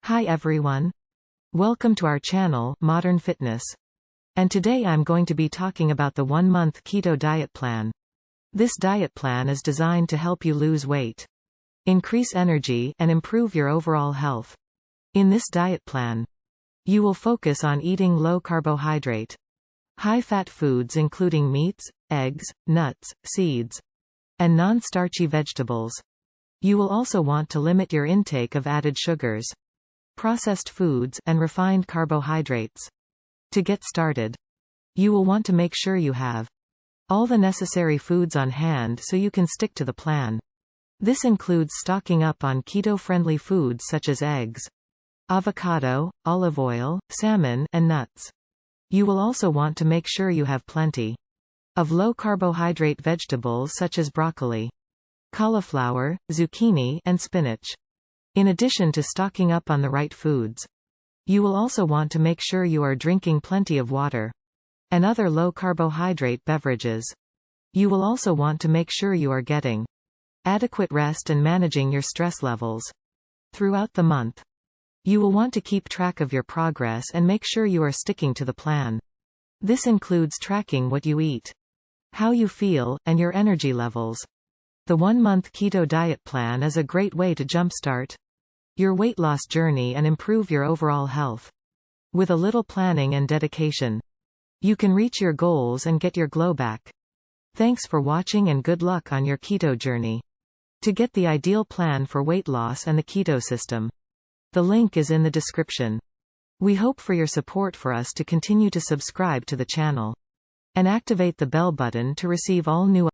Hi everyone. Welcome to our channel, Modern Fitness. And today I'm going to be talking about the 1-month keto diet plan. This diet plan is designed to help you lose weight, increase energy, and improve your overall health. In this diet plan, you will focus on eating low carbohydrate, high fat foods including meats, eggs, nuts, seeds, and non-starchy vegetables. You will also want to limit your intake of added sugars, processed foods, and refined carbohydrates. To get started, you will want to make sure you have all the necessary foods on hand so you can stick to the plan. This includes stocking up on keto-friendly foods such as eggs, avocado, olive oil, salmon, and nuts. You will also want to make sure you have plenty of low-carbohydrate vegetables such as broccoli, cauliflower, zucchini, and spinach. In addition to stocking up on the right foods, you will also want to make sure you are drinking plenty of water and other low-carbohydrate beverages. You will also want to make sure you are getting adequate rest and managing your stress levels throughout the month. You will want to keep track of your progress and make sure you are sticking to the plan. This includes tracking what you eat, how you feel, and your energy levels. The 1-month keto diet plan is a great way to jumpstart your weight loss journey and improve your overall health. With a little planning and dedication, you can reach your goals and get your glow back. Thanks for watching and good luck on your keto journey. To get the ideal plan for weight loss and the keto system, the link is in the description. We hope for your support for us to continue to subscribe to the channel and activate the bell button to receive all new